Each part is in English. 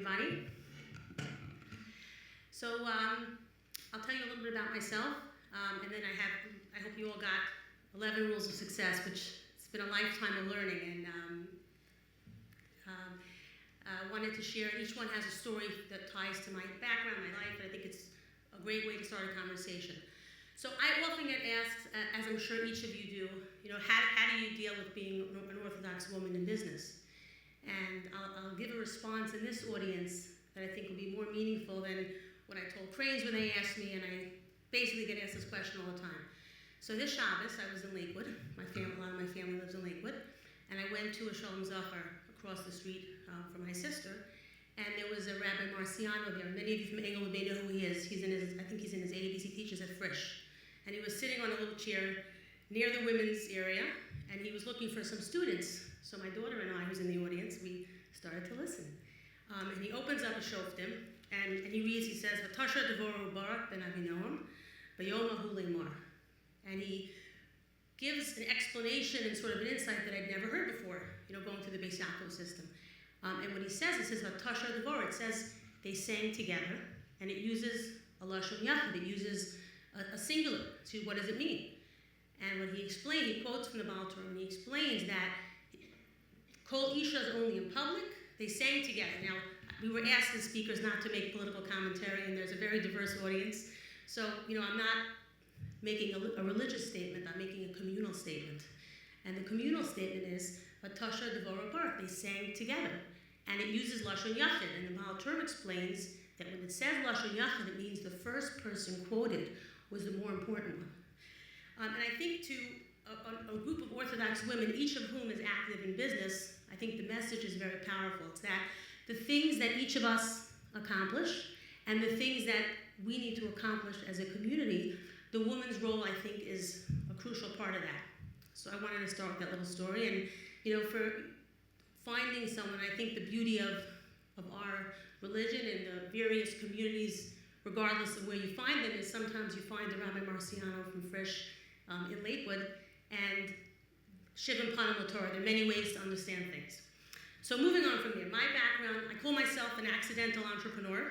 everybody. So I'll tell you a little bit about myself, and then I hope you all got 11 rules of success, which it's been a lifetime of learning, and wanted to share. Each one has a story that ties to my background, my life, and I think it's a great way to start a conversation. So I often get asked, as I'm sure each of you do, how do you deal with being an Orthodox woman in business? And I'll give a response in this audience that I think will be more meaningful than what I told Cranes when they asked me, and I basically get asked this question all the time. So this Shabbos, I was in Lakewood. A lot of my family lives in Lakewood. And I went to a Shalom Zachar across the street from my sister, and there was a Rabbi Marciano there. Many of you from Englewood may know who he is. I think he's in his 80s. He teaches at Frisch. And he was sitting on a little chair near the women's area, and he was looking for some students. So my daughter and I, who's in the audience, we started to listen. And he opens up a shoftim, and he reads, he says, V'tasha devoru barak ben Avinoam, v'yom ahu lemar. And he gives an explanation and sort of an insight that I'd never heard before, going through the Beis Yaakov system. And what he says, it says, V'tasha devoru, it says they sang together, and it uses a lashon yachid, it uses a singular. So what does it mean? And when he explained, he quotes from the Baal Torah, and he explains that Kol Isha is only in public, they sang together. Now, we were asked as speakers not to make political commentary, and there's a very diverse audience. So, I'm not making a religious statement, I'm making a communal statement. And the communal statement is, V'tasha devorah barak, they sang together. And it uses Lashon Yachid, and the Baal Torah explains that when it says Lashon Yachid, it means the first person quoted was the more important one. And I think to a group of Orthodox women, each of whom is active in business, I think the message is very powerful. It's that the things that each of us accomplish and the things that we need to accomplish as a community, the woman's role, I think, is a crucial part of that. So I wanted to start with that little story. And, for finding someone, I think the beauty of our religion and the various communities, regardless of where you find them, is sometimes you find the Rabbi Marciano from Frisch in Lakewood, and Shivim Panim L'Torah. There are many ways to understand things. So moving on from there, my background, I call myself an accidental entrepreneur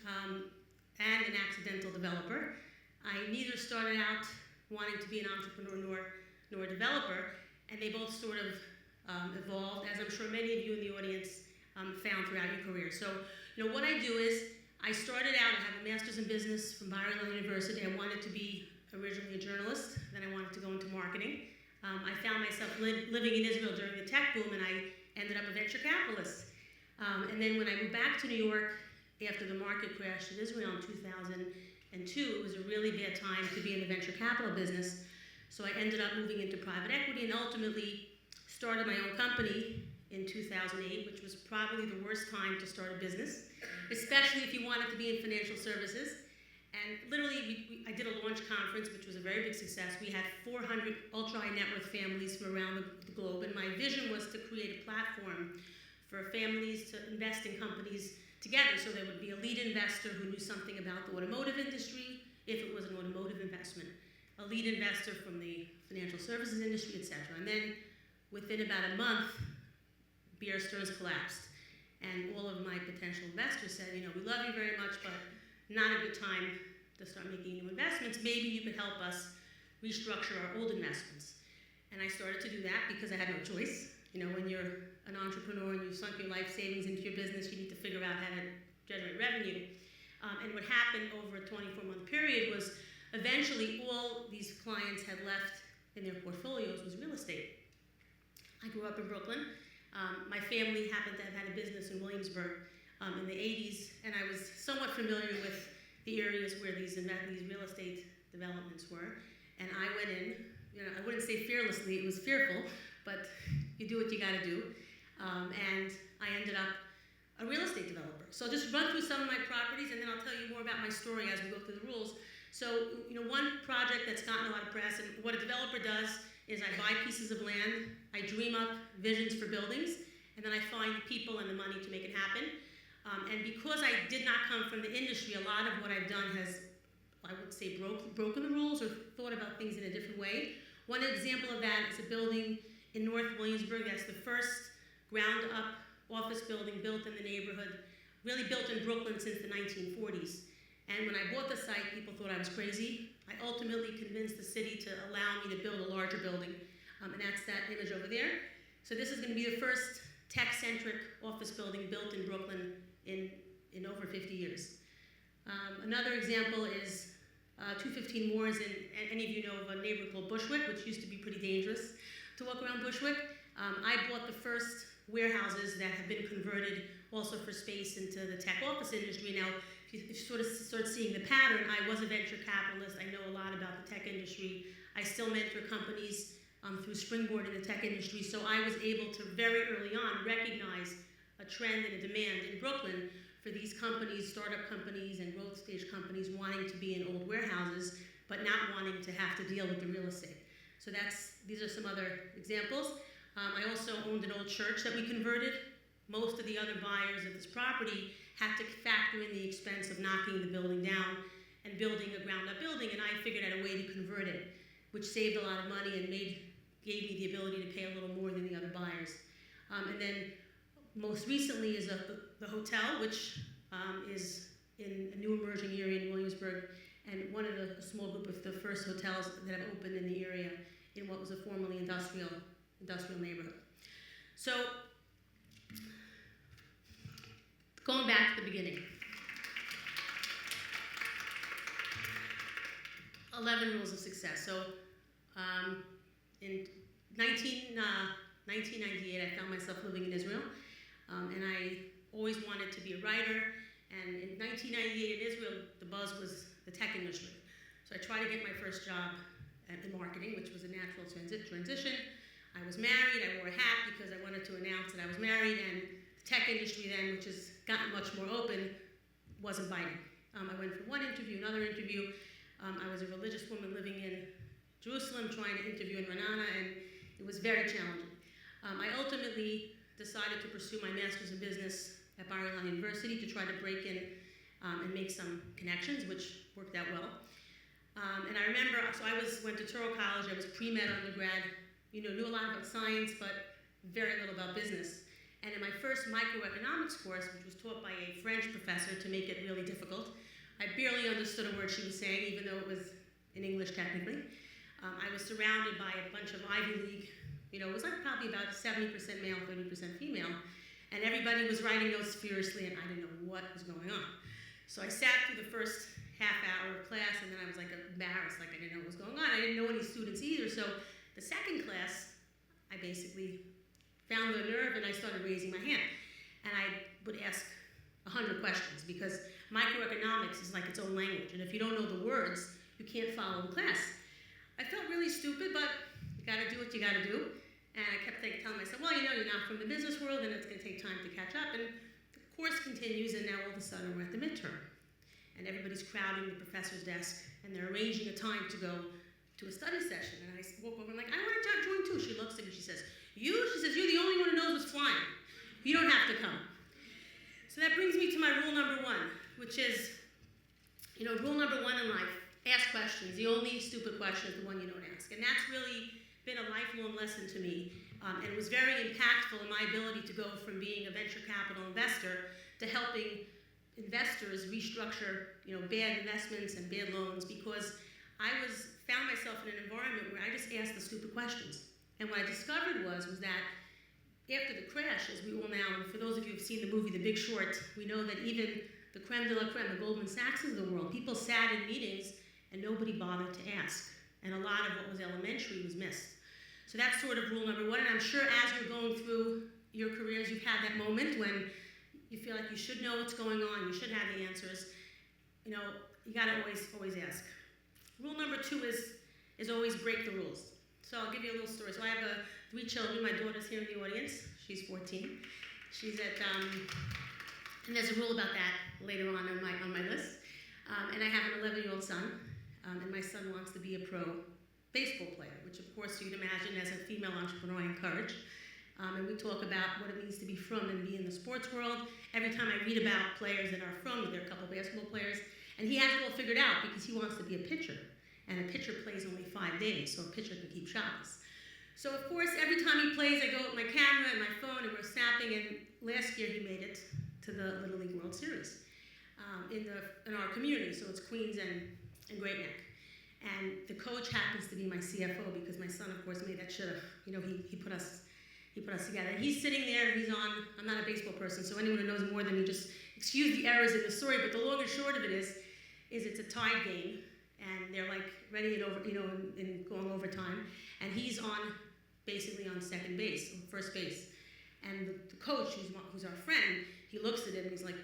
and an accidental developer. I neither started out wanting to be an entrepreneur nor a developer, and they both sort of evolved, as I'm sure many of you in the audience found throughout your career. So, what I do is, I started out, I have a master's in business from Bar-Ilan University. I wanted to be originally a journalist, then I wanted to go into marketing. I found myself living in Israel during the tech boom, and I ended up a venture capitalist. And then when I moved back to New York after the market crashed in Israel in 2002, it was a really bad time to be in the venture capital business. So I ended up moving into private equity and ultimately started my own company in 2008, which was probably the worst time to start a business, especially if you wanted to be in financial services. And literally, I did a launch conference, which was a very big success. We had 400 ultra-high net worth families from around the globe, and my vision was to create a platform for families to invest in companies together. So there would be a lead investor who knew something about the automotive industry, if it was an automotive investment, a lead investor from the financial services industry, et cetera. And then within about a month, Bear Stearns collapsed. And all of my potential investors said, we love you very much, but not a good time to start making new investments. Maybe you could help us restructure our old investments. And I started to do that because I had no choice. When you're an entrepreneur and you've sunk your life savings into your business, you need to figure out how to generate revenue. And what happened over a 24-month period was eventually all these clients had left in their portfolios was real estate. I grew up in Brooklyn. My family happened to have had a business in Williamsburg in the 80s, and I was somewhat familiar with the areas where these real estate developments were. And I went in, I wouldn't say fearlessly, it was fearful, but you do what you gotta do. And I ended up a real estate developer. So I'll just run through some of my properties, and then I'll tell you more about my story as we go through the rules. So, one project that's gotten a lot of press, and what a developer does is I buy pieces of land, I dream up visions for buildings, and then I find the people and the money to make it happen. And because I did not come from the industry, a lot of what I've done has, I would say, broken the rules or thought about things in a different way. One example of that is a building in North Williamsburg. That's the first ground-up office building built in the neighborhood. really built in Brooklyn since the 1940s. And when I bought the site, people thought I was crazy. I ultimately convinced the city to allow me to build a larger building, and that's that image over there. So this is going to be the first tech-centric office building built in Brooklyn in over 50 years. Another example is 215 Moores, and any of you know of a neighborhood called Bushwick, which used to be pretty dangerous to walk around Bushwick. I bought the first warehouses that have been converted also for space into the tech office industry. Now, if you sort of start seeing the pattern, I was a venture capitalist. I know a lot about the tech industry. I still mentor companies through Springboard in the tech industry. So I was able to very early on recognize a trend and a demand in Brooklyn for these companies, startup companies and growth stage companies wanting to be in old warehouses, but not wanting to have to deal with the real estate. So these are some other examples. I also owned an old church that we converted. Most of the other buyers of this property had to factor in the expense of knocking the building down and building a ground-up building, and I figured out a way to convert it, which saved a lot of money and gave me the ability to pay a little more than the other buyers. And then most recently is the hotel, which is in a new emerging area in Williamsburg, and one of a small group of the first hotels that have opened in the area in what was a formerly industrial neighborhood. So, going back to the beginning. 11 rules of success. So, in 1998, I found myself living in Israel, and I always wanted to be a writer. And in 1998 in Israel, the buzz was the tech industry. So I tried to get my first job in marketing, which was a natural transition. I was married. I wore a hat because I wanted to announce that I was married, and the tech industry then, which has gotten much more open, wasn't biting. I went for one interview, another interview. I was a religious woman living in Jerusalem trying to interview in Ra'anana, and it was very challenging. I ultimately decided to pursue my master's in business at Bar-Ilan University to try to break in and make some connections, which worked out well. And I remember, so I went to Touro College. I was pre-med undergrad, knew a lot about science, but very little about business. And in my first microeconomics course, which was taught by a French professor to make it really difficult, I barely understood a word she was saying, even though it was in English technically. I was surrounded by a bunch of Ivy League, it was like probably about 70% male, 30% female, and everybody was writing notes furiously, and I didn't know what was going on. So I sat through the first half hour of class, and then I was like embarrassed, like I didn't know what was going on. I didn't know any students either, so the second class, I basically found the nerve and I started raising my hand. And I would ask 100 questions because microeconomics is like its own language, and if you don't know the words, you can't follow the class. I felt really stupid, but you gotta do what you gotta do. And I kept telling myself, well, you're not from the business world, and it's gonna take time to catch up. And the course continues, and now all of a sudden we're at the midterm. And everybody's crowding the professor's desk, and they're arranging a time to go to a study session. And I walk over, I'm like, I want to join too. She looks at me, she says, you're the only one who knows what's flying. You don't have to come. So that brings me to my rule number one, which is, rule number one in life, ask questions. The only stupid question is the one you don't ask. And that's really been a lifelong lesson to me, and it was very impactful in my ability to go from being a venture capital investor to helping investors restructure, bad investments and bad loans, because I found myself in an environment where I just asked the stupid questions. And what I discovered was that after the crash, as we all now, and for those of you who have seen the movie The Big Short, we know that even the creme de la creme, the Goldman Sachs of the world, people sat in meetings and nobody bothered to ask. And a lot of what was elementary was missed. So that's sort of rule number one. And I'm sure as you're going through your careers, you've had that moment when you feel like you should know what's going on, you should have the answers. You gotta always ask. Rule number two is always break the rules. So I'll give you a little story. So I have 3 children. My daughter's here in the audience. She's 14. She's at, and there's a rule about that later on my list. And I have an 11-year-old son. And my son wants to be a pro baseball player, which of course you'd imagine as a female entrepreneur I encourage. And we talk about what it means to be from and be in the sports world. Every time I read about players that are from, there are a couple of basketball players, and he has it all figured out because he wants to be a pitcher. And a pitcher plays only 5 days, so a pitcher can keep shots. So of course, every time he plays, I go with my camera and my phone and we're snapping, and last year he made it to the Little League World Series in our community. So it's Queens and Great Neck. And the coach happens to be my CFO because my son, of course, made that should have. He put us together. And he's sitting there, and he's on. I'm not a baseball person, so anyone who knows more than me, just excuse the errors in the story. But the long and short of it is it's a tied game, and they're like ready and over, in going overtime, and he's basically on second base, or first base, and the coach, who's our friend, he looks at him and he's like,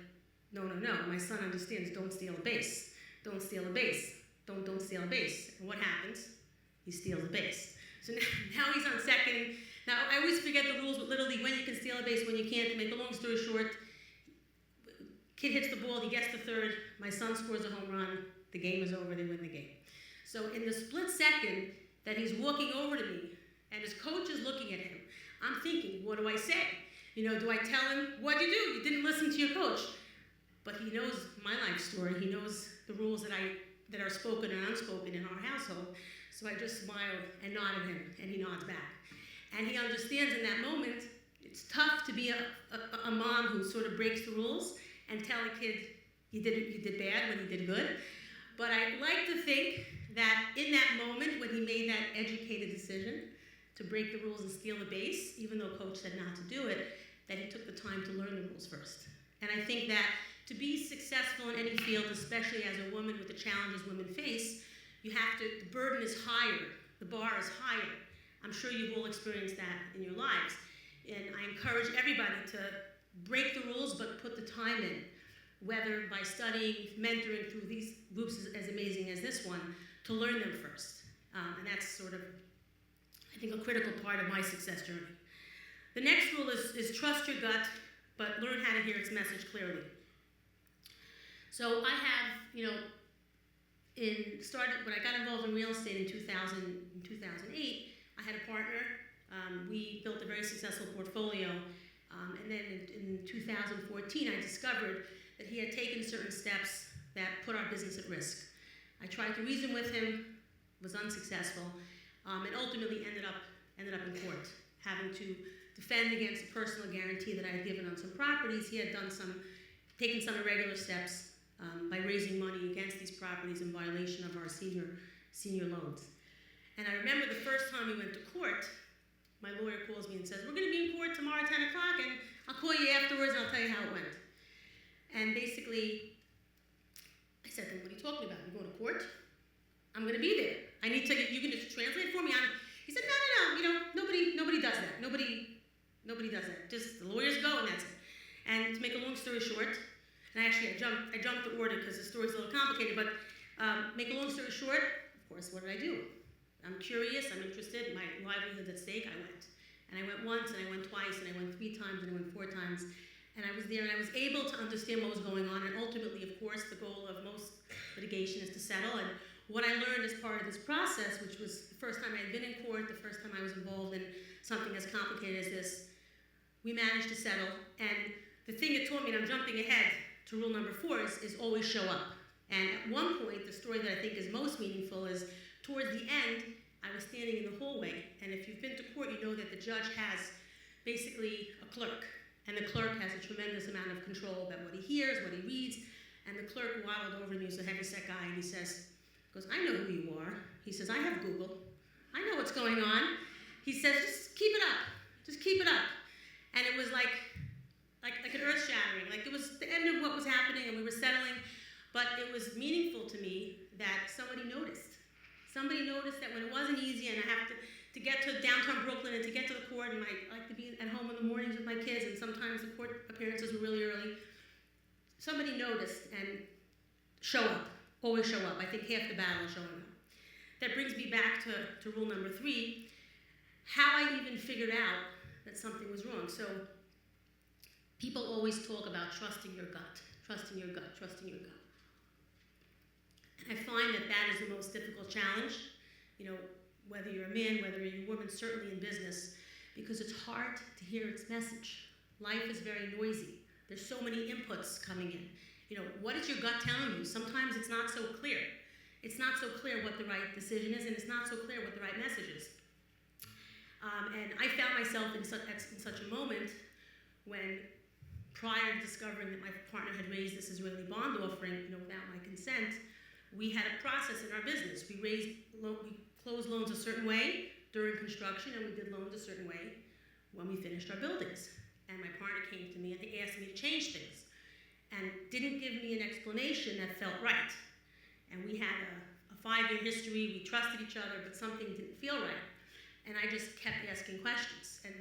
no, my son understands. Don't steal a base. Don't steal a base. Don't steal a base. And what happens? He steals a base. So now he's on second. Now, I always forget the rules with Little League, when you can steal a base, when you can't. To make a long story short, kid hits the ball, he gets to third, my son scores a home run, the game is over, they win the game. So in the split second that he's walking over to me, and his coach is looking at him, I'm thinking, what do I say? Do I tell him, what'd you do? You didn't listen to your coach. But he knows my life story. He knows the rules that are spoken and unspoken in our household. So I just smiled and nodded him, and he nods back. And he understands in that moment, it's tough to be a mom who sort of breaks the rules and tell a kid you did bad when he did good. But I like to think that in that moment when he made that educated decision to break the rules and steal the base, even though coach said not to do it, that he took the time to learn the rules first. And I think that to be successful in any field, especially as a woman with the challenges women face, the burden is higher, the bar is higher. I'm sure you've all experienced that in your lives. And I encourage everybody to break the rules, but put the time in, whether by studying, mentoring through these groups as amazing as this one, to learn them first. And that's sort of, I think, a critical part of my success journey. The next rule is trust your gut, but learn how to hear its message clearly. So I have, when I got involved in real estate in 2008, I had a partner. We built a very successful portfolio. And then in 2014, I discovered that he had taken certain steps that put our business at risk. I tried to reason with him, was unsuccessful, and ultimately ended up in court, having to defend against a personal guarantee that I had given on some properties. He had taken some irregular steps by raising money against these properties in violation of our senior loans. And I remember the first time we went to court, my lawyer calls me and says, we're going to be in court tomorrow at 10 o'clock, and I'll call you afterwards and I'll tell you how it went. And basically, I said to him, what are you talking about? You're going to court? I'm going to be there. You can just translate for me. He said, no, nobody does that. Nobody does that. Just the lawyers go and that's it. And to make a long story short, and actually I jumped the order because the story's a little complicated, but make a long story short, of course, what did I do? I'm curious, I'm interested, my livelihood's at stake, I went. And I went once, and I went twice, and I went 3 times, and I went 4 times. And I was there, and I was able to understand what was going on, and ultimately, of course, the goal of most litigation is to settle. And what I learned as part of this process, which was the first time I had been in court, the first time I was involved in something as complicated as this, we managed to settle. And the thing it taught me, and I'm jumping ahead to rule number 4, is always show up. And at one point, the story that I think is most meaningful is towards the end, I was standing in the hallway, and if you've been to court, you know that the judge has basically a clerk, and the clerk has a tremendous amount of control about what he hears, what he reads, and the clerk waddled over to me, he's a heavyset guy, and he goes, I know who you are. He says, I have Google. I know what's going on. He says, just keep it up. Just keep it up. And it was like an earth-shattering. Like it was the end of what was happening, and we were settling, but it was meaningful to me that somebody noticed. Somebody noticed that when it wasn't easy and I have to get to downtown Brooklyn and to get to the court, and I like to be at home in the mornings with my kids, and sometimes the court appearances were really early, somebody noticed and show up, always show up. I think half the battle is showing up. That brings me back to rule number 3, how I even figured out that something was wrong. So people always talk about trusting your gut, trusting your gut, trusting your gut. I find that is the most difficult challenge, whether you're a man, whether you're a woman, certainly in business, because it's hard to hear its message. Life is very noisy. There's so many inputs coming in. What is your gut telling you? Sometimes it's not so clear. It's not so clear what the right decision is, and it's not so clear what the right message is. And I found myself in such a moment when prior to discovering that my partner had raised this Israeli bond offering, without my consent, we had a process in our business. We closed loans a certain way during construction, and we did loans a certain way when we finished our buildings. And my partner came to me and asked me to change things, and didn't give me an explanation that felt right. And we had a 5-year history. We trusted each other, but something didn't feel right. And I just kept asking questions. And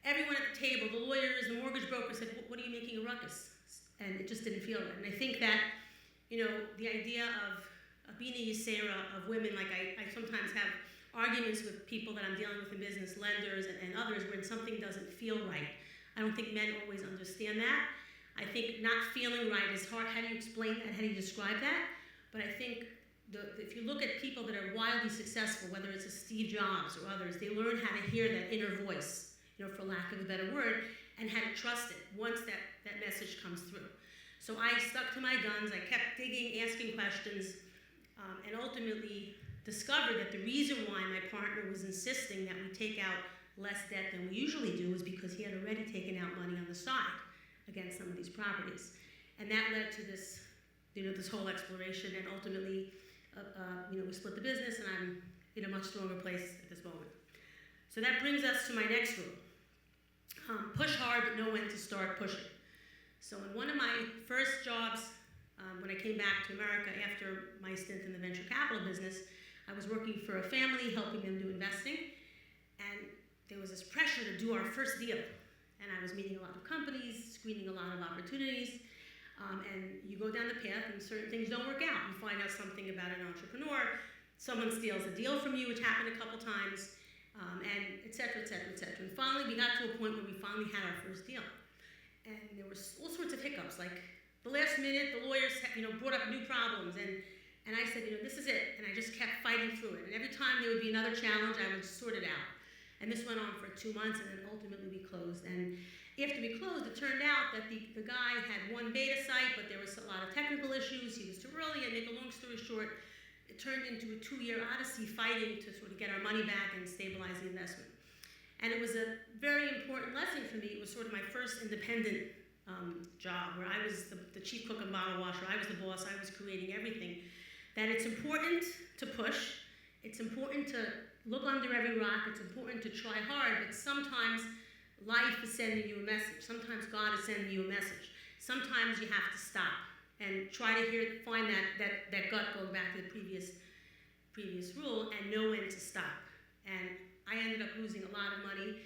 everyone at the table, the lawyers, the mortgage broker, said, "What are you making a ruckus?" And it just didn't feel right. And I think that, the idea of being a yisera of women, like I sometimes have arguments with people that I'm dealing with in business, lenders and others, when something doesn't feel right. I don't think men always understand that. I think not feeling right is hard. How do you explain that? How do you describe that? But I think if you look at people that are wildly successful, whether it's a Steve Jobs or others, they learn how to hear that inner voice, for lack of a better word, and how to trust it once that message comes through. So I stuck to my guns. I kept digging, asking questions, and ultimately discovered that the reason why my partner was insisting that we take out less debt than we usually do is because he had already taken out money on the side against some of these properties. And that led to this, this whole exploration, and ultimately, we split the business, and I'm in a much stronger place at this moment. So that brings us to my next rule. Push hard, but know when to start pushing. So in one of my first jobs, when I came back to America after my stint in the venture capital business, I was working for a family, helping them do investing, and there was this pressure to do our first deal. And I was meeting a lot of companies, screening a lot of opportunities, and you go down the path and certain things don't work out. You find out something about an entrepreneur, someone steals a deal from you, which happened a couple times, and et cetera, et cetera, et cetera. And finally, we got to a point where we finally had our first deal. And there was all sorts of hiccups, like the last minute, the lawyers, brought up new problems, and I said, this is it, and I just kept fighting through it. And every time there would be another challenge, I would sort it out. And this went on for 2 months, and then ultimately we closed. And after we closed, it turned out that the guy had one beta site, but there was a lot of technical issues. He was too early, and make a long story short, it turned into a 2-year odyssey fighting to sort of get our money back and stabilize the investment. And it was a very important lesson for me. It was sort of my first independent job, where I was the chief cook and bottle washer. I was the boss. I was creating everything. That it's important to push. It's important to look under every rock. It's important to try hard, but sometimes life is sending you a message. Sometimes God is sending you a message. Sometimes you have to stop and try to find that gut, going back to the previous rule, and know when to stop. And I ended up losing a lot of money,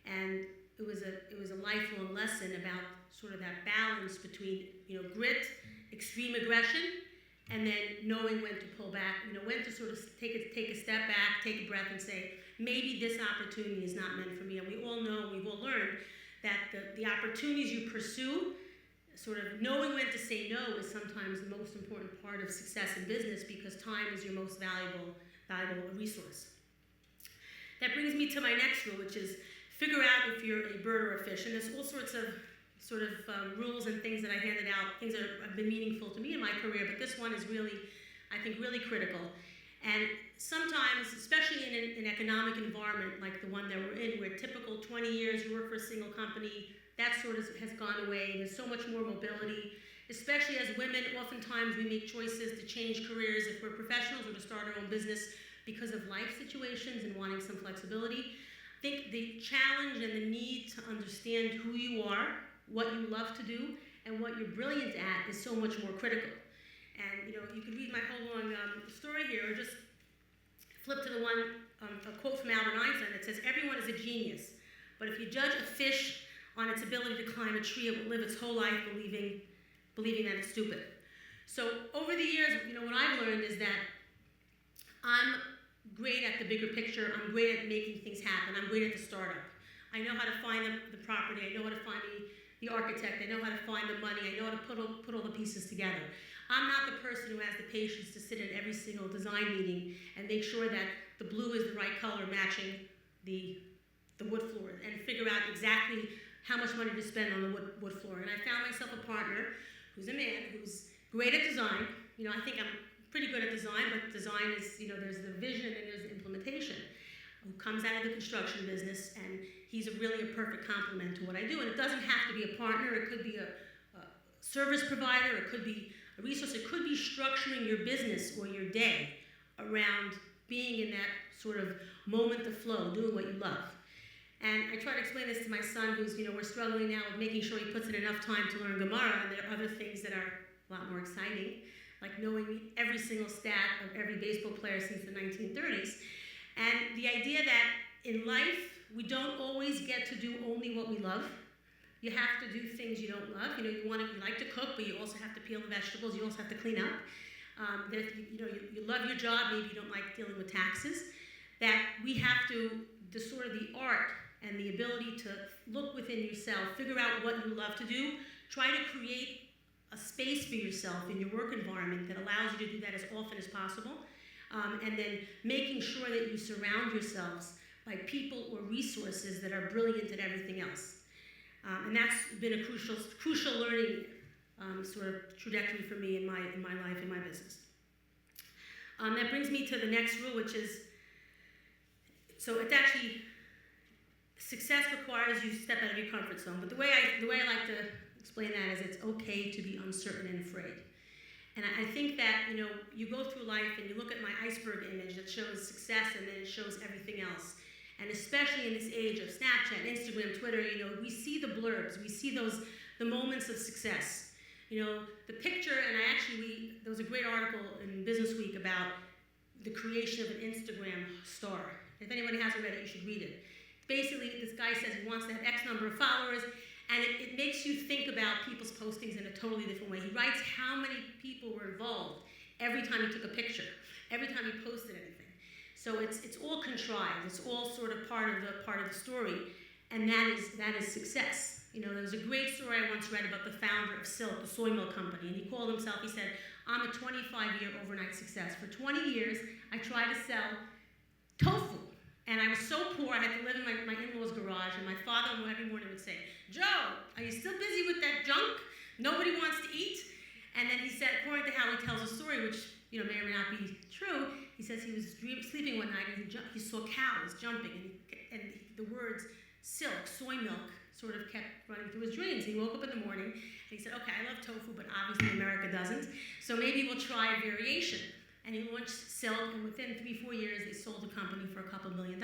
and it was a lifelong lesson about sort of that balance between grit, extreme aggression, and then knowing when to pull back, when to sort of take a step back, take a breath, and say, maybe this opportunity is not meant for me. And we all know, we've all learned that the opportunities you pursue, sort of knowing when to say no is sometimes the most important part of success in business, because time is your most valuable resource. That brings me to my next rule, which is figure out if you're a bird or a fish. And there's all sorts of rules and things that I handed out, things that have been meaningful to me in my career, but this one is really, I think, really critical. And sometimes, especially in an economic environment like the one that we're in, where typical 20 years you work for a single company, that sort of has gone away. There's so much more mobility, especially as women. Oftentimes we make choices to change careers if we're professionals, or to start our own business because of life situations and wanting some flexibility. I think the challenge and the need to understand who you are, what you love to do, and what you're brilliant at is so much more critical. And you could read my whole long story here, or just flip to the one, a quote from Albert Einstein that says, "Everyone is a genius, but if you judge a fish on its ability to climb a tree, it will live its whole life believing that it's stupid." So over the years, what I've learned is that I'm great at the bigger picture. I'm great at making things happen. I'm great at the startup. I know how to find the property. I know how to find the architect. I know how to find the money. I know how to put all the pieces together. I'm not the person who has the patience to sit in every single design meeting and make sure that the blue is the right color matching the wood floor, and figure out exactly how much money to spend on the wood floor. And I found myself a partner who's a man who's great at design. I think I'm pretty good at design, but design is, there's the vision and then there's the implementation, who comes out of the construction business, and he's really a perfect complement to what I do. And it doesn't have to be a partner. It could be a service provider. It could be a resource. It could be structuring your business or your day around being in that sort of moment of flow, doing what you love. And I try to explain this to my son, who's, we're struggling now with making sure he puts in enough time to learn Gemara, and there are other things that are a lot more exciting, like knowing every single stat of every baseball player since the 1930s. And the idea that in life, we don't always get to do only what we love. You have to do things you don't love. You like to cook, but you also have to peel the vegetables. You also have to clean up. You love your job. Maybe you don't like dealing with taxes. That we have to, the sort of the art and the ability to look within yourself, figure out what you love to do, try to create a space for yourself in your work environment that allows you to do that as often as possible, and then making sure that you surround yourselves by people or resources that are brilliant at everything else. And that's been a crucial learning sort of trajectory for me in my life, in my business. That brings me to the next rule, which is, so it's actually, success requires you to step out of your comfort zone. But the way I like to explain that is it's okay to be uncertain and afraid. And I think that, you go through life and you look at my iceberg image that shows success and then it shows everything else. And especially in this age of Snapchat, Instagram, Twitter, we see the blurbs, we see the moments of success. The picture, and there was a great article in Business Week about the creation of an Instagram star. If anybody hasn't read it, you should read it. Basically, this guy says he wants to have X number of followers, and it makes you think about people's postings in a totally different way. He writes how many people were involved every time he took a picture, every time he posted anything. So it's all contrived. It's all sort of part of the story, and that is success. There was a great story I once read about the founder of Silk, the soy milk company, and he called himself. He said, "I'm a 25-year overnight success. For 20 years, I tried to sell tofu." And I was so poor, I had to live in my in-law's garage, and my father every morning would say, "Joe, are you still busy with that junk? Nobody wants to eat?" And then he said, according to how he tells the story, which may or may not be true, he says he was sleeping one night and he saw cows jumping, and the words silk, soy milk, sort of kept running through his dreams. He woke up in the morning and he said, "Okay, I love tofu, but obviously America doesn't, so maybe we'll try a variation." And he launched Silk, and within 3-4 years, they sold the company for $2 million.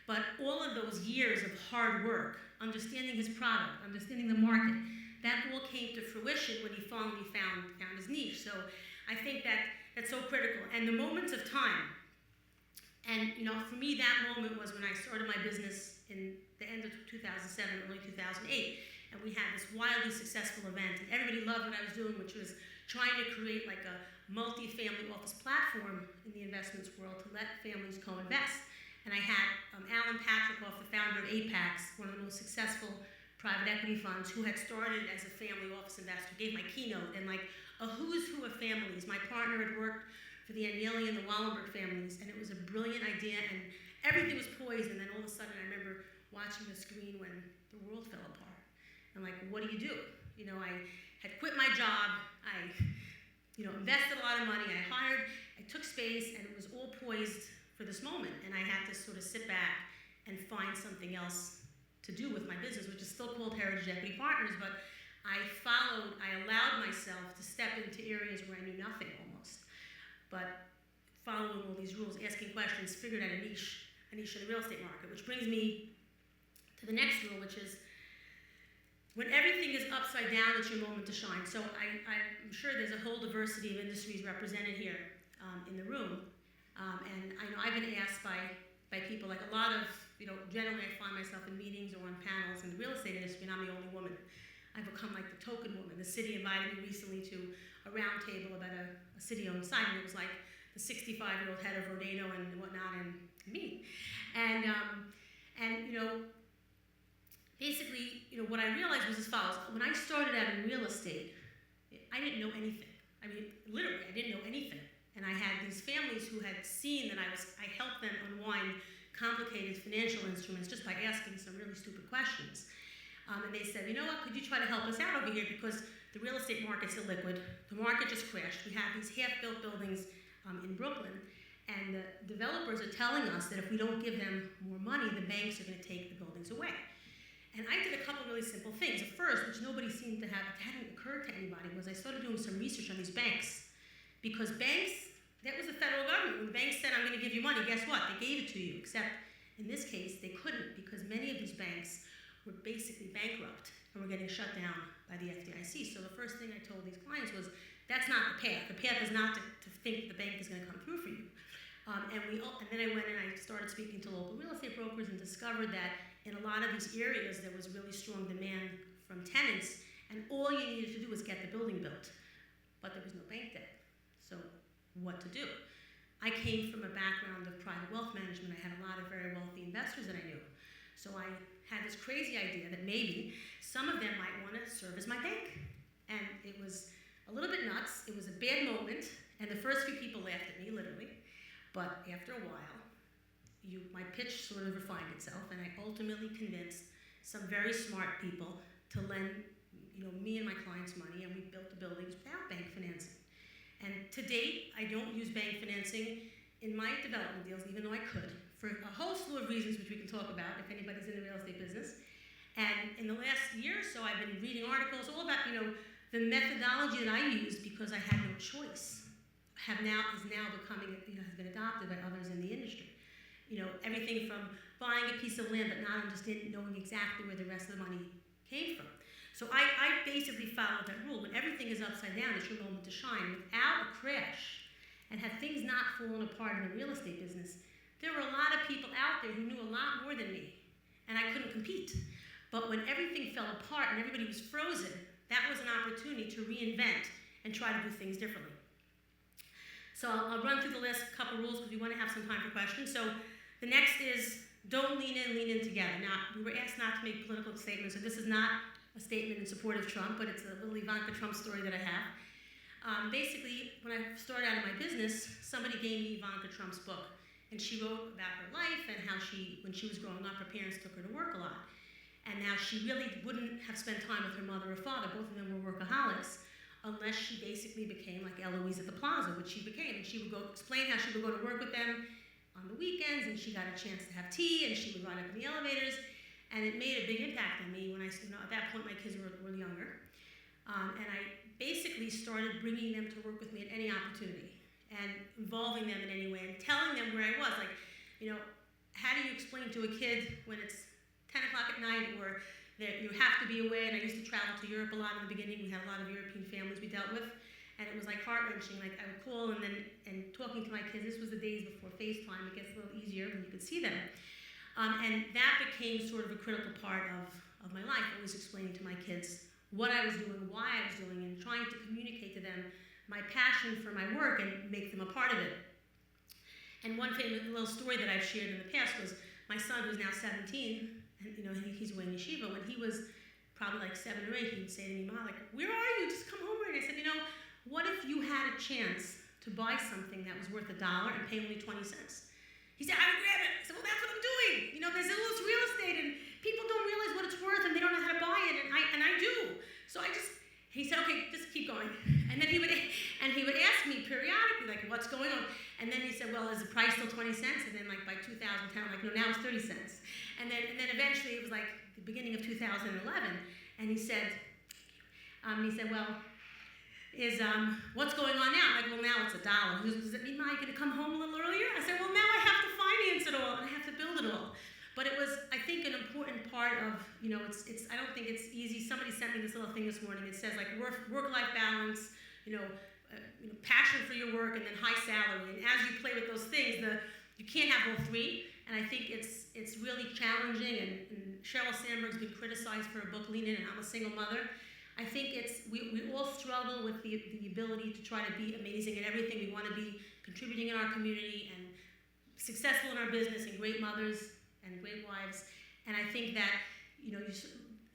But all of those years of hard work, understanding his product, understanding the market, that all came to fruition when he finally found his niche. So I think that's so critical. And the moments of time, and for me, that moment was when I started my business in the end of 2007, early 2008, and we had this wildly successful event, and everybody loved what I was doing, which was trying to create like a multi-family office platform in the investments world to let families co-invest. And I had Alan Patrickoff, the founder of Apex, one of the most successful private equity funds, who had started as a family office investor, gave my keynote, and like a who's who of families. My partner had worked for the Agnelli and the Wallenberg families, and it was a brilliant idea, and everything was poised, and then all of a sudden I remember watching the screen when the world fell apart. And like, what do? I had quit my job, I invested a lot of money, I took space, and it was all poised for this moment, and I had to sort of sit back and find something else to do with my business, which is still called Heritage Equity Partners, but I allowed myself to step into areas where I knew nothing almost, but following all these rules, asking questions, figured out a niche in the real estate market, which brings me to the next rule, which is when everything is upside down, it's your moment to shine. So I'm sure there's a whole diversity of industries represented here in the room. And I know I've been asked by people, like a lot of, generally I find myself in meetings or on panels in the real estate industry, and I'm the only woman. I've become like the token woman. The city invited me recently to a round table about a city-owned site, and it was like the 65-year-old head of Rodeo and whatnot, and me. And basically, what I realized was as follows. When I started out in real estate, I didn't know anything. I mean, literally, I didn't know anything. And I had these families who had seen that I helped them unwind complicated financial instruments just by asking some really stupid questions. And they said, "You know what, could you try to help us out over here, because the real estate market's illiquid. The market just crashed. We have these half-built buildings in Brooklyn, And the developers are telling us that if we don't give them more money, the banks are going to take the buildings away. And I did a couple really simple things. The first, which nobody seemed to have, it hadn't occurred to anybody, was I started doing some research on these banks. Because banks, that was the federal government. When the banks said, I'm going to give you money, guess what? They gave it to you. Except in this case, they couldn't, because many of these banks were basically bankrupt and were getting shut down by the FDIC. So the first thing I told these clients was, that's not the path. The path is not to think the bank is going to come through for you. And then I went and I started speaking to local real estate brokers and discovered that in a lot of these areas there was really strong demand from tenants, and all you needed to do was get the building built. But there was no bank debt. So what to do? I came from a background of private wealth management. I had a lot of very wealthy investors that I knew. So I had this crazy idea that maybe some of them might want to serve as my bank. And it was a little bit nuts. It was a bad moment, and the first few people laughed at me, literally. But after a while, my pitch sort of refined itself, and I ultimately convinced some very smart people to lend, me and my clients money, and we built the buildings without bank financing. And to date, I don't use bank financing in my development deals, even though I could, for a whole slew of reasons which we can talk about if anybody's in the real estate business. And in the last year or so, I've been reading articles all about, the methodology that I used because I had no choice. Is now becoming, has been adopted by others in the industry. Everything from buying a piece of land but not knowing exactly where the rest of the money came from. So I basically followed that rule. When everything is upside down, it's your moment to shine. Without a crash, and had things not fallen apart in the real estate business, there were a lot of people out there who knew a lot more than me, and I couldn't compete. But when everything fell apart and everybody was frozen, that was an opportunity to reinvent and try to do things differently. So I'll run through the last couple rules because we want to have some time for questions. So the next is don't lean in together. Now, we were asked not to make political statements, so this is not a statement in support of Trump, but it's a little Ivanka Trump story that I have. Basically, when I started out in my business, somebody gave me Ivanka Trump's book, and she wrote about her life and how when she was growing up, her parents took her to work a lot. And now she really wouldn't have spent time with her mother or father. Both of them were workaholics, unless she basically became like Eloise at the Plaza, which she became. And she would explain how she would go to work with them on the weekends, and she got a chance to have tea, and she would ride up in the elevators. And it made a big impact on me when at that point my kids were younger. And I basically started bringing them to work with me at any opportunity and involving them in any way and telling them where I was. Like, how do you explain to a kid when it's 10 o'clock at night or that you have to be away? And I used to travel to Europe a lot in the beginning. We had a lot of European families we dealt with, and it was like heart-wrenching. Like I would call and talking to my kids. This was the days before FaceTime. It gets a little easier when you could see them, and that became sort of a critical part of my life. Always explaining to my kids what I was doing, why I was doing, and trying to communicate to them my passion for my work and make them a part of it. And one famous little story that I've shared in the past was my son, who's now 17. And he's away in yeshiva. When he was probably like 7 or 8, he'd say to me, "Ma, like, where are you? Just come home already." I said, what if you had a chance to buy something that was worth $1 and pay only 20 cents? He said, "I would grab it." I said, "Well, that's what I'm doing. There's all this real estate, and people don't realize what it's worth, and they don't know how to buy it, and I do." So he said, "Okay, just keep going." And then he would ask me periodically, like, "What's going on?" And then he said, "Well, is the price still 20 cents?" And then, like, by 2010, I'm like, "No, now it's 30 cents." And then eventually it was like the beginning of 2011, and he said, "Well, what's going on now?" I'm like, "Well, now it's $1." He goes, "Does it mean, Ma, you're going to come home a little earlier?" I said, "Well, now I have to finance it all, and I have to build it all." But it was, I think, an important part of, I don't think it's easy. Somebody sent me this little thing this morning. It says, like, work-life balance, passion for your work, and then high salary. And as you play with those things, you can't have all three. And I think it's really challenging. And Sheryl Sandberg's been criticized for her book, Lean In, and I'm a single mother. I think we all struggle with the ability to try to be amazing at everything. We want to be contributing in our community and successful in our business and great mothers and great wives. And I think that,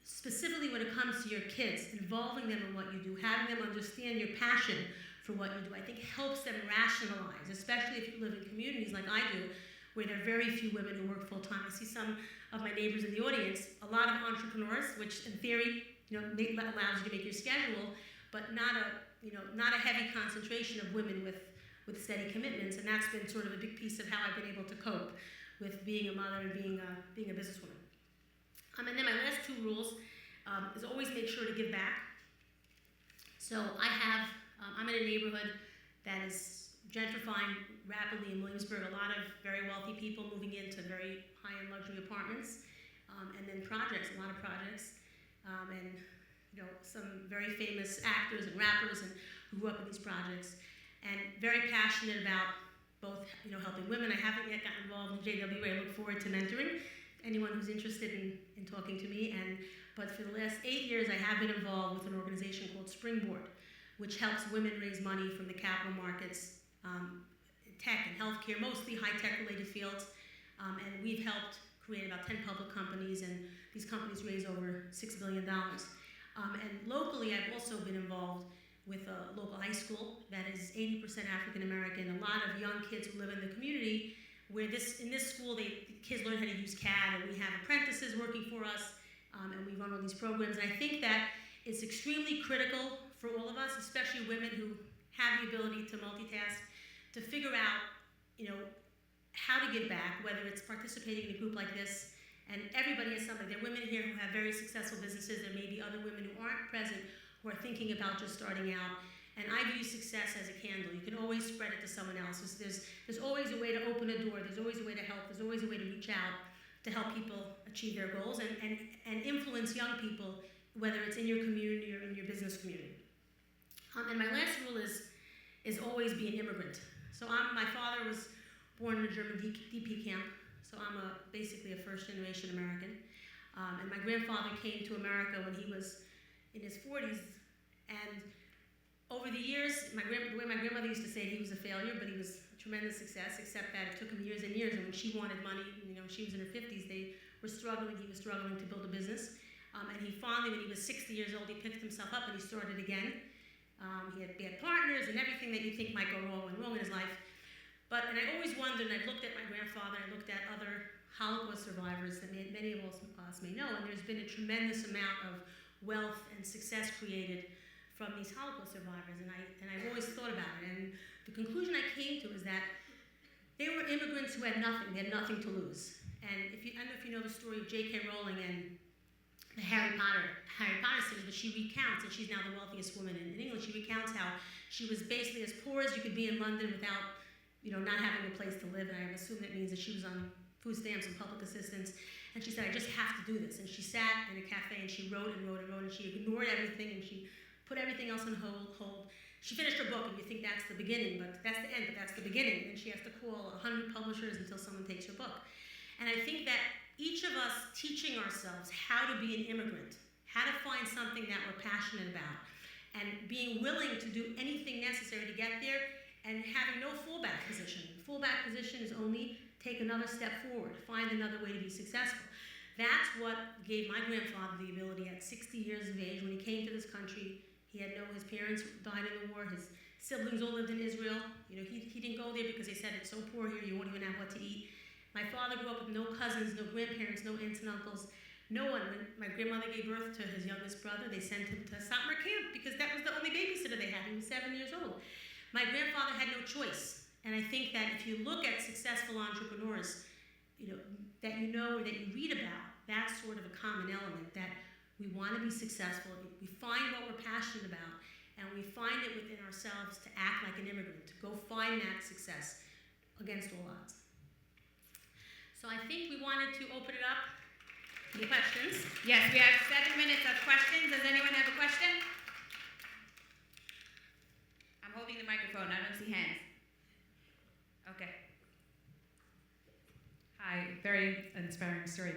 specifically when it comes to your kids, involving them in what you do, having them understand your passion for what you do, I think helps them rationalize, especially if you live in communities like I do, where there are very few women who work full-time. I see some of my neighbors in the audience, a lot of entrepreneurs, which in theory, allows you to make your schedule, but not a heavy concentration of women with with steady commitments, and that's been sort of a big piece of how I've been able to cope with being a mother and being a businesswoman. And then my last two rules is always make sure to give back. So I'm in a neighborhood that is gentrifying rapidly in Williamsburg. A lot of very wealthy people moving into very high-end luxury apartments, and then projects, a lot of projects, and some very famous actors and rappers and who grew up in these projects, and very passionate about both helping women. I haven't yet gotten involved in JWA. I look forward to mentoring anyone who's interested in talking to me. But for the last 8 years, I have been involved with an organization called Springboard, which helps women raise money from the capital markets, tech and healthcare, mostly high-tech related fields. And we've helped create about 10 public companies, and these companies raise over $6 billion. And locally, I've also been involved with a local high school that is 80% African American. A lot of young kids who live in the community, where in this school, the kids learn how to use CAD, and we have apprentices working for us, and we run all these programs. And I think that it's extremely critical for all of us, especially women who have the ability to multitask, to figure out, how to give back, whether it's participating in a group like this. And everybody has something. There are women here who have very successful businesses. There may be other women who aren't present who are thinking about just starting out. And I view success as a candle. You can always spread it to someone else. There's always a way to open a door. There's always a way to help. There's always a way to reach out to help people achieve their goals and influence young people, whether it's in your community or in your business community. And my last rule is always be an immigrant. So my father was born in a German DP camp, so I'm basically a first-generation American. And my grandfather came to America when he was in his 40s, and over the years, the way my grandmother used to say, he was a failure, but he was a tremendous success, except that it took him years and years, and when she wanted money, she was in her 50s, they were struggling, he was struggling to build a business. And he finally, when he was 60 years old, he picked himself up and he started again. He had partners and everything that you think might go wrong in his life. And I always wondered, and I looked at my grandfather, I looked at other Holocaust survivors that many of us may know, and there's been a tremendous amount of wealth and success created from these Holocaust survivors, and I've always thought about it. And the conclusion I came to is that they were immigrants who had nothing. They had nothing to lose. And I don't know if you know the story of J.K. Rowling and the Harry Potter series, but she recounts, and she's now the wealthiest woman in England, she recounts how she was basically as poor as you could be in London without not having a place to live, and I assume that means that she was on food stamps and public assistance, and she said, I just have to do this, and she sat in a cafe and she wrote and wrote and wrote, and she ignored everything, and she put everything else on hold. She finished her book, and you think that's the beginning, but that's the end, but that's the beginning, and she has to call 100 publishers until someone takes her book. And I think that each of us teaching ourselves how to be an immigrant, how to find something that we're passionate about, and being willing to do anything necessary to get there, and having no fallback position. Fallback position is only take another step forward, find another way to be successful. That's what gave my grandfather the ability at 60 years of age, when he came to this country, his parents died in the war, his siblings all lived in Israel. He didn't go there because they said it's so poor here, you won't even have what to eat. My father grew up with no cousins, no grandparents, no aunts and uncles, no one. When my grandmother gave birth to his youngest brother, they sent him to Satmar camp because that was the only babysitter they had. He was 7 years old. My grandfather had no choice, and I think that if you look at successful entrepreneurs, that you read about, that's sort of a common element, that we want to be successful, we find what we're passionate about, and we find it within ourselves to act like an immigrant, to go find that success against all odds. So I think we wanted to open it up to questions. Yes, we have 7 minutes of questions. Does anyone have a question? Holding the microphone, I don't see hands. Okay. Hi, very inspiring story.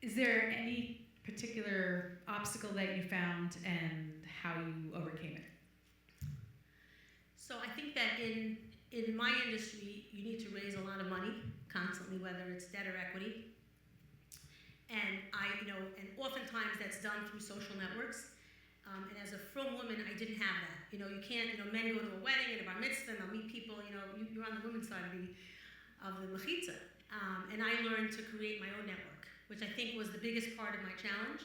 Is there any particular obstacle that you found and how you overcame it? So I think that in my industry, you need to raise a lot of money constantly, whether it's debt or equity. And and oftentimes that's done through social networks. And as a frum woman, I didn't have that. You can't, men go to a wedding and a bar mitzvah and they'll meet people, you're on the women's side of the mechitza. And I learned to create my own network, which I think was the biggest part of my challenge,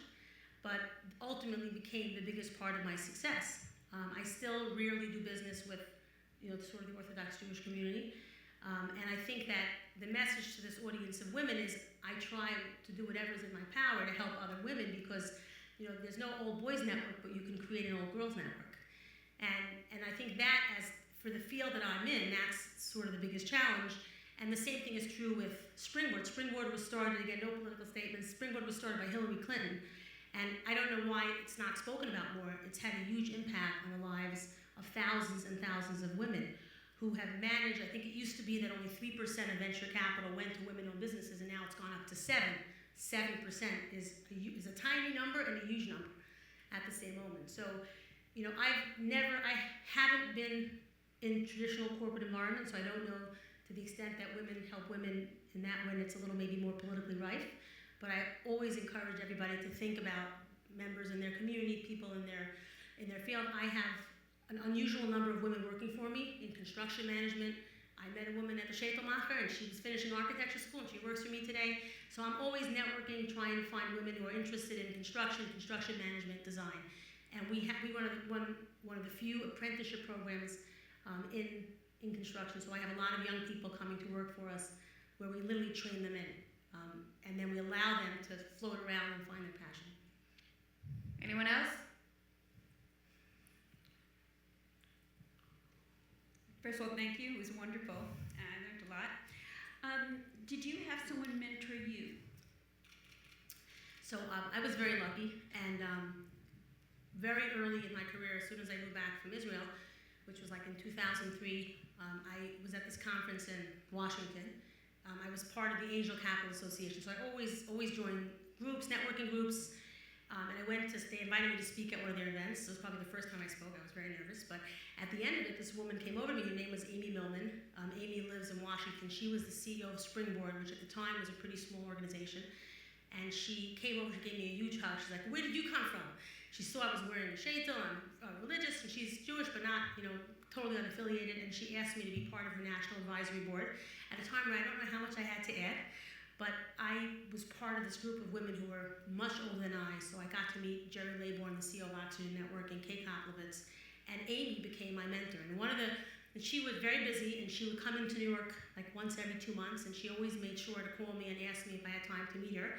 but ultimately became the biggest part of my success. I still rarely do business with sort of the Orthodox Jewish community. And I think that the message to this audience of women is I try to do whatever is in my power to help other women because, there's no old boys network, but you can create an old girls network. And I think that as for the field that I'm in, that's sort of the biggest challenge. And the same thing is true with Springboard. Springboard was started, again, no political statements, Springboard was started by Hillary Clinton. And I don't know why it's not spoken about more. It's had a huge impact on the lives of thousands and thousands of women who have managed, I think it used to be that only 3% of venture capital went to women-owned businesses, and now it's gone up to 7%. 7% is a tiny number and a huge number at the same moment. So, I haven't been in traditional corporate environments, so I don't know to the extent that women help women in that when it's a little maybe more politically rife. But I always encourage everybody to think about members in their community, people in their field. I have an unusual number of women working for me in construction management. I met a woman at the Schetelmacher, and she was finishing architecture school, and she works for me today. So I'm always networking, trying to find women who are interested in construction management, design. And we run one of the few apprenticeship programs in construction. So I have a lot of young people coming to work for us where we literally train them in. And then we allow them to float around and find their passion. Anyone else? First of all, thank you. It was wonderful. I learned a lot. Did you have someone mentor you? So I was very lucky, and very early in my career, as soon as I moved back from Israel, which was like in 2003, I was at this conference in Washington. I was part of the Angel Capital Association, so I always joined groups, networking groups, and they invited me to speak at one of their events. So it was probably the first time I spoke. I was very nervous, but at the end of it, this woman came over to me. Her name was Amy Millman. Amy lives in Washington. She was the CEO of Springboard, which at the time was a pretty small organization. And she came over, she gave me a huge hug. She's like, "Where did you come from?" She saw I was wearing a sheitel, I'm religious, and she's Jewish, but not, totally unaffiliated. And she asked me to be part of her national advisory board at a time where I don't know how much I had to add. But I was part of this group of women who were much older than I, so I got to meet Jerry Laybourne, the CEO of Oxygen Network, and Kay Koplovitz. And Amy became my mentor. And she was very busy, and she would come into New York like once every 2 months, and she always made sure to call me and ask me if I had time to meet her,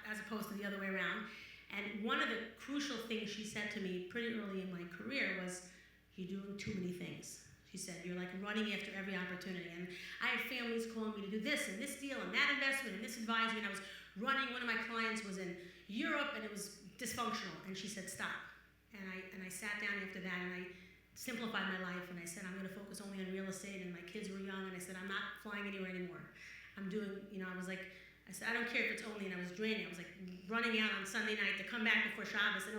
as opposed to the other way around. And one of the crucial things she said to me pretty early in my career was, "You're doing too many things." She said, "You're like running after every opportunity." And I had families calling me to do this and this deal and that investment and this advisory, and I was running. One of my clients was in Europe, and it was dysfunctional. And she said, "Stop." And I sat down after that, and I simplified my life, and I said, "I'm going to focus only on real estate." And my kids were young, and I said, "I'm not flying anywhere anymore. I'm doing," I said, "I don't care if it's only," and I was draining. I was like running out on Sunday night to come back before Shabbos, and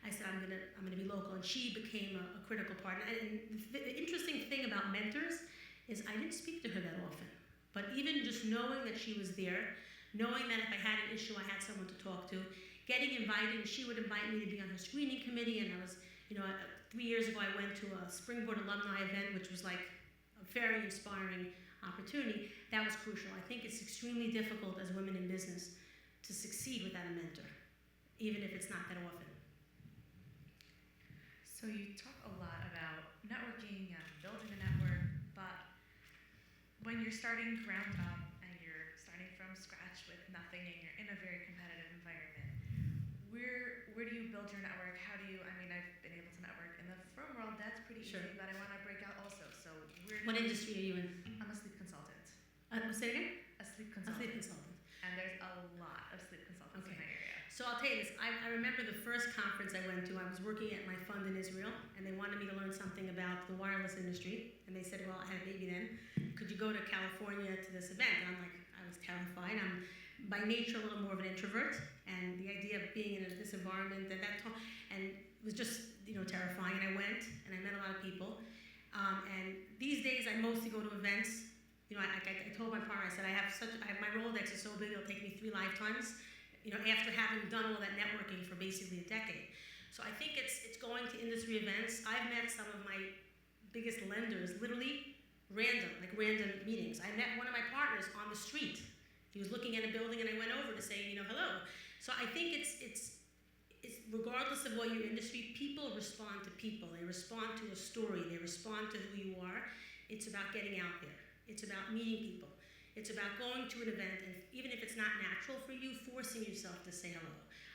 I said, I'm gonna be local," and she became a critical part. And the interesting thing about mentors is I didn't speak to her that often, but even just knowing that she was there, knowing that if I had an issue, I had someone to talk to, getting invited, and she would invite me to be on her screening committee. And I was, 3 years ago, I went to a Springboard alumni event, which was like a very inspiring opportunity. That was crucial. I think it's extremely difficult as women in business to succeed without a mentor, even if it's not that often. So you talk a lot about networking and building a network, but when you're starting ground up and you're starting from scratch with nothing and you're in a very competitive environment, where do you build your network? I've been able to network in the firm world, that's pretty Sure. easy, but I want to break out also. So What industry are you in? I'm a sleep consultant. Say it again? A sleep A consultant. sleep consultant. And there's a lot of sleep consultants in Okay. my area. So I'll tell you this, I remember the first conference I went to, I was working at my fund in Israel, and they wanted me to learn something about the wireless industry, and they said, well, I had a baby then, could you go to California to this event? And I was terrified. I'm by nature a little more of an introvert, and the idea of being in this environment at that time, and it was just, terrifying. And I went, and I met a lot of people, and these days I mostly go to events. I told my partner, I said, my Rolodex is so big, it'll take me 3 lifetimes, after having done all that networking for basically a decade. So I think it's going to industry events. I've met some of my biggest lenders, literally random meetings. I met one of my partners on the street. He was looking at a building, and I went over to say, hello. So I think it's regardless regardless of what your industry, people respond to people. They respond to a story. They respond to who you are. It's about getting out there. It's about meeting people. It's about going to an event, and even if it's not natural for you, forcing yourself to say hello.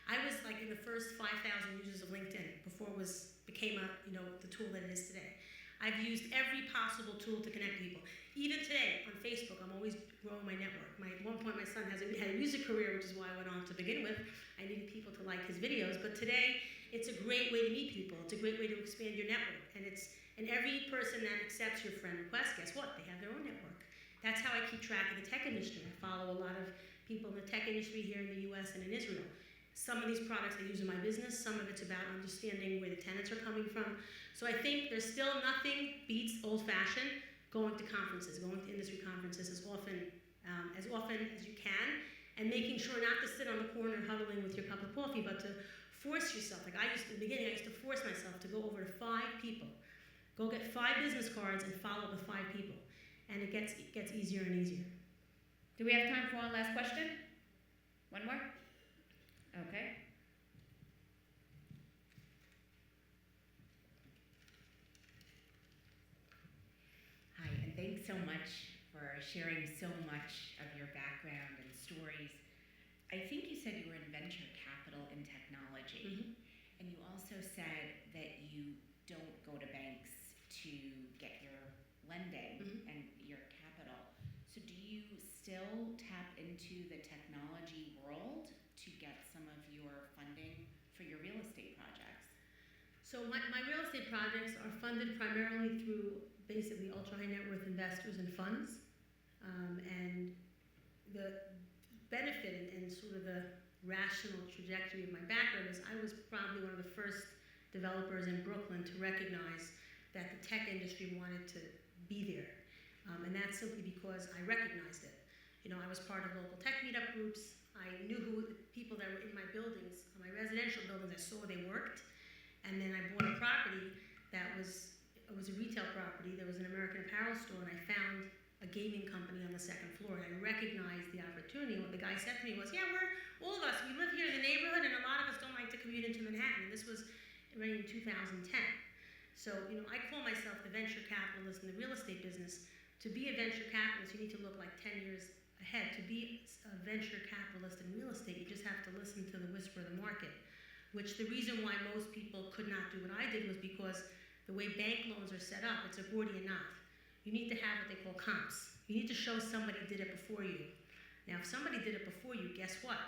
I was like in the first 5,000 users of LinkedIn before it became the tool that it is today. I've used every possible tool to connect people. Even today on Facebook, I'm always growing my network. At one point, my son had a music career, which is why I went on to begin with. I needed people to like his videos, but today it's a great way to meet people. It's a great way to expand your network, and every person that accepts your friend request, guess what? They have their own network. That's how I keep track of the tech industry. I follow a lot of people in the tech industry here in the US and in Israel. Some of these products I use in my business, some of it's about understanding where the tenants are coming from. So I think there's still nothing beats old-fashioned going to conferences, going to industry conferences as often as you can, and making sure not to sit on the corner huddling with your cup of coffee, but to force yourself. Like in the beginning, I used to force myself to go over to 5 people, go get 5 business cards and follow up with 5 people. And it gets easier and easier. Do we have time for one last question? One more? Okay. Hi, and thanks so much for sharing so much of your background and stories. I think you said you were in venture capital and technology, and you also said that you don't go to banks to get your lending and your capital. So do you still tap into the technology world to get some of your funding for your real estate projects? So my real estate projects are funded primarily through basically ultra-high net worth investors and funds. And the benefit and sort of the rational trajectory of my background is I was probably one of the first developers in Brooklyn to recognize that the tech industry wanted to be there. And that's simply because I recognized it. I was part of local tech meetup groups. I knew who the people that were in my buildings, my residential buildings. I saw where they worked. And then I bought a property it was a retail property. There was an American Apparel store, and I found a gaming company on the 2nd floor. And I recognized the opportunity. And what the guy said to me was, yeah, all of us, we live here in the neighborhood, and a lot of us don't like to commute into Manhattan. And this was already in 2010. So, I call myself the venture capitalist in the real estate business. To be a venture capitalist, you need to look like 10 years ahead. To be a venture capitalist in real estate, you just have to listen to the whisper of the market, which the reason why most people could not do what I did was because the way bank loans are set up, it's a Gordian knot. You need to have what they call comps. You need to show somebody did it before you. Now, if somebody did it before you, guess what?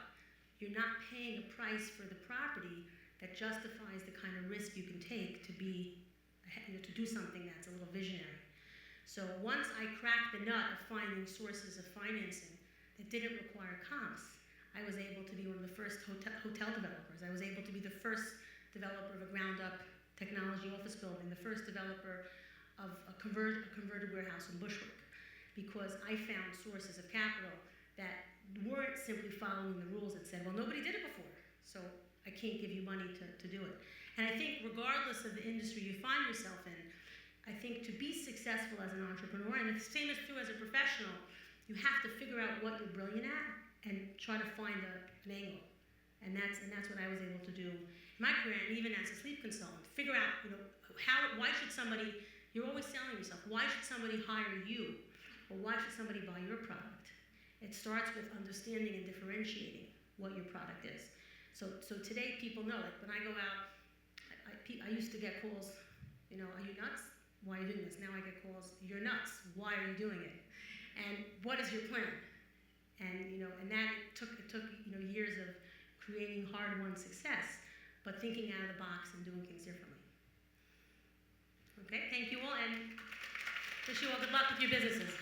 You're not paying a price for the property that justifies the kind of risk you can take to do something that's a little visionary. So once I cracked the nut of finding sources of financing that didn't require comps, I was able to be one of the first hotel developers. I was able to be the first developer of a ground-up technology office building, the first developer of a converted warehouse in Bushwick, because I found sources of capital that weren't simply following the rules that said, well, nobody did it before, so I can't give you money to do it. And I think regardless of the industry you find yourself in, I think to be successful as an entrepreneur, and the same is true as a professional, you have to figure out what you're brilliant at and try to find an angle. And that's what I was able to do in my career, and even as a sleep consultant. Figure out, why should somebody, you're always selling yourself, why should somebody hire you? Or why should somebody buy your product? It starts with understanding and differentiating what your product is. So today people know, like when I go out, I used to get calls, are you nuts? Why are you doing this? Now I get calls, you're nuts. Why are you doing it? And what is your plan? And and that took years of creating hard-won success, but thinking out of the box and doing things differently. Okay, thank you all, and wish you all good luck with your businesses.